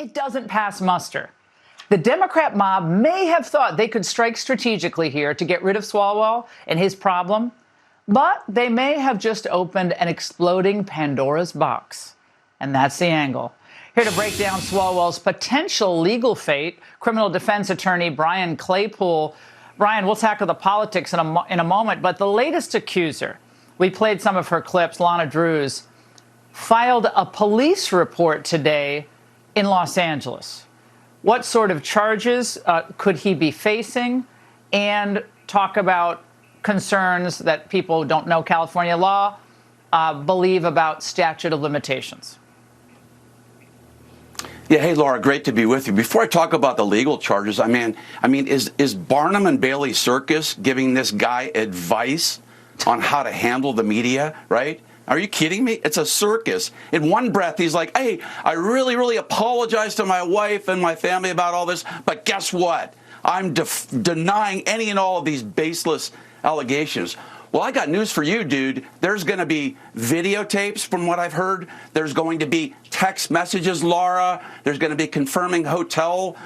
it doesn't pass muster. The Democrat mob may have thought they could strike strategically here to get rid of Swalwell and his problem, but they may have just opened an exploding Pandora's box. And that's the angle. Here to break down Swalwell's potential legal fate, criminal defense attorney Brian Claypool. Brian, we'll tackle the politics in a moment, but the latest accuser, we played some of her clips, Lana Drews, filed a police report today in Los Angeles. What sort of charges could he be facing? And talk about concerns that people who don't know California law believe about statute of limitations. Yeah, hey, Laura, great to be with you. Before I talk about the legal charges, I mean, is Barnum and Bailey Circus giving this guy advice on how to handle the media, right? Are you kidding me? It's a circus. In one breath, he's like, hey, I really, really apologize to my wife and my family about all this, but guess what? I'm denying any and all of these baseless allegations. Well, I got news for you, dude. There's going to be videotapes from what I've heard. There's going to be text messages, Laura. There's going to be confirming hotel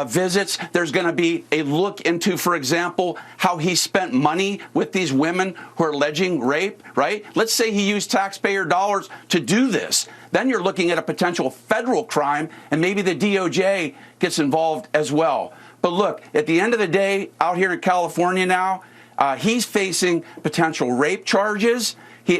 visits. There's going to be a look into, for example, how he spent money with these women who are alleging rape, right? Let's say he used taxpayer dollars to do this. Then you're looking at a potential federal crime, and maybe the DOJ gets involved as well. But look, at the end of the day, out here in California now, he's facing potential rape charges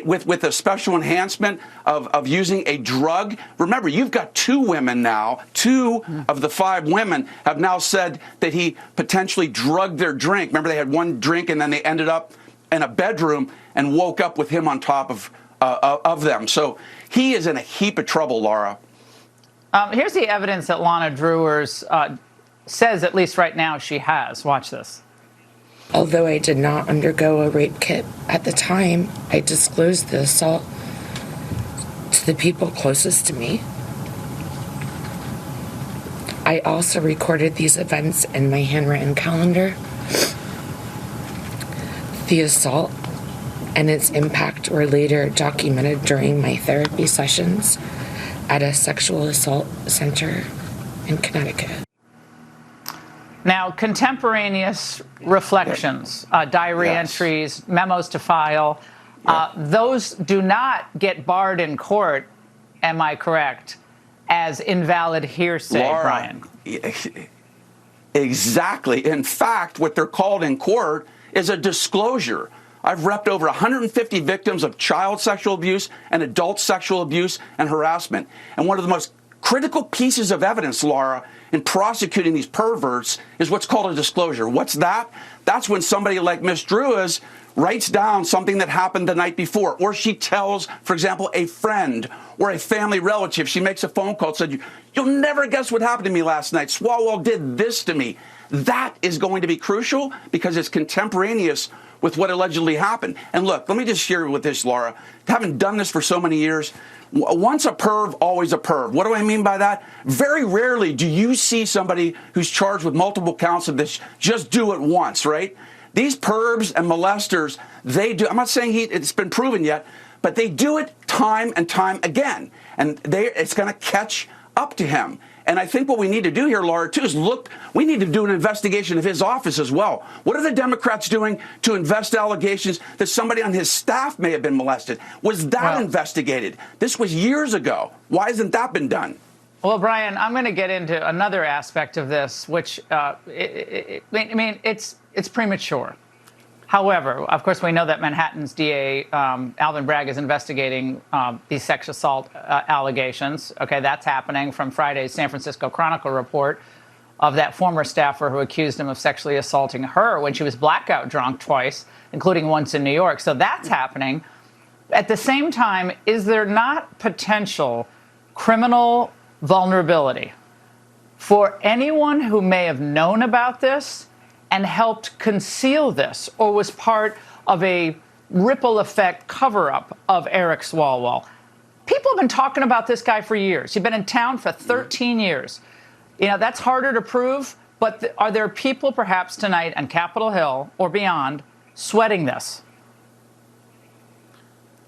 with a special enhancement of using a drug. Remember, you've got two women now. Two of the 5 women have now said that he potentially drugged their drink. Remember, they had one drink and then they ended up in a bedroom and woke up with him on top of them. So he is in a heap of trouble, Laura. Here's the evidence that Lana Drews says, at least right now, she has. Watch this. Although I did not undergo a rape kit at the time, I disclosed the assault to the people closest to me. I also recorded these events in my handwritten calendar. The assault and its impact were later documented during my therapy sessions at a sexual assault center in Connecticut. Now, contemporaneous reflections, diary entries, memos to file, those do not get barred in court, am I correct, as invalid hearsay, Laura, Brian? Exactly. In fact, what they're called in court is a disclosure. I've repped over 150 victims of child sexual abuse and adult sexual abuse and harassment. And one of the most critical pieces of evidence, Laura, in prosecuting these perverts is what's called a disclosure. What's that? That's when somebody like Ms. Drews writes down something that happened the night before, or she tells, for example, a friend or a family relative. She makes a phone call and said, you'll never guess what happened to me last night. Swalwell did this to me. That is going to be crucial because it's contemporaneous with what allegedly happened. And look, let me just share with this, Laura. Having done this for so many years, once a perv, always a perv. What do I mean by that? Very rarely do you see somebody who's charged with multiple counts of this just do it once, right? These pervs and molesters, they do, I'm not saying it's been proven yet, but they do it time and time again. And it's going to catch up to him. And I think what we need to do here, Laura, too, is look, we need to do an investigation of his office as well. What are the Democrats doing to invest allegations that somebody on his staff may have been molested? Was that investigated? This was years ago. Why hasn't that been done? Well, Brian, I'm going to get into another aspect of this, which, it's premature. However, of course, we know that Manhattan's DA, Alvin Bragg, is investigating these sex assault allegations. Okay, that's happening from Friday's San Francisco Chronicle report of that former staffer who accused him of sexually assaulting her when she was blackout drunk twice, including once in New York. So that's happening. At the same time, is there not potential criminal vulnerability for anyone who may have known about this and helped conceal this, or was part of a ripple effect cover-up of Eric Swalwell? People have been talking about this guy for years. He's been in town for 13 years. You know, that's harder to prove, but are there people perhaps tonight on Capitol Hill or beyond sweating this?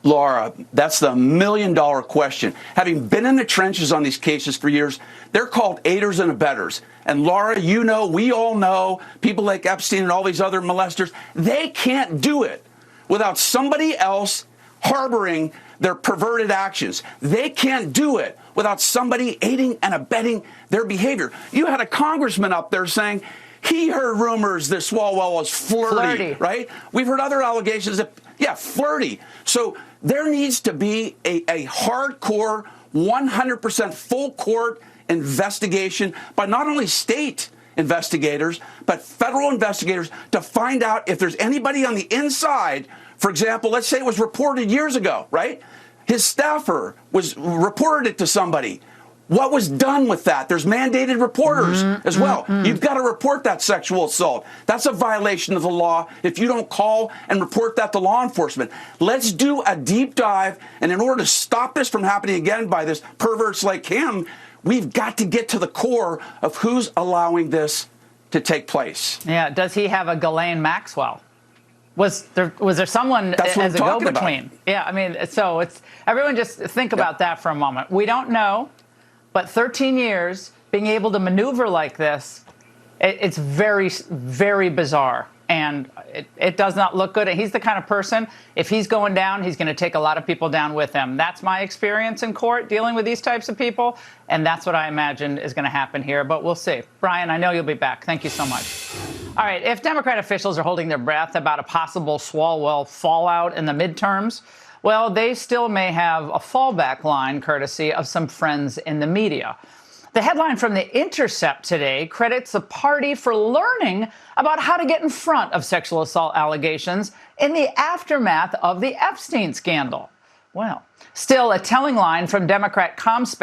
Laura, that's the million-dollar question. Having been in the trenches on these cases for years, they're called aiders and abettors. And Laura, you know, we all know, people like Epstein and all these other molesters, they can't do it without somebody else harboring their perverted actions. They can't do it without somebody aiding and abetting their behavior. You had a congressman up there saying he heard rumors that Swalwell was flirty, right? We've heard other allegations that, yeah, flirty. So there needs to be a hardcore, 100% full court investigation by not only state investigators, but federal investigators to find out if there's anybody on the inside. For example, let's say it was reported years ago, right? His staffer reported it to somebody. What was done with that? There's mandated reporters as well. You've got to report that sexual assault. That's a violation of the law if you don't call and report that to law enforcement. Let's do a deep dive. And in order to stop this from happening again by this perverts like him, we've got to get to the core of who's allowing this to take place. Yeah. Does he have a Ghislaine Maxwell? Was there someone as a go-between? Yeah, I mean, so it's everyone just think about that for a moment. We don't know, but 13 years being able to maneuver like this, it's very, very bizarre. And it does not look good. And he's the kind of person, if he's going down, he's going to take a lot of people down with him. That's my experience in court dealing with these types of people. And that's what I imagine is going to happen here. But we'll see. Brian, I know you'll be back. Thank you so much. All right. If Democrat officials are holding their breath about a possible Swalwell fallout in the midterms, well, they still may have a fallback line courtesy of some friends in the media. The headline from The Intercept today credits the party for learning about how to get in front of sexual assault allegations in the aftermath of the Epstein scandal. Well, still a telling line from Democrat ComSpec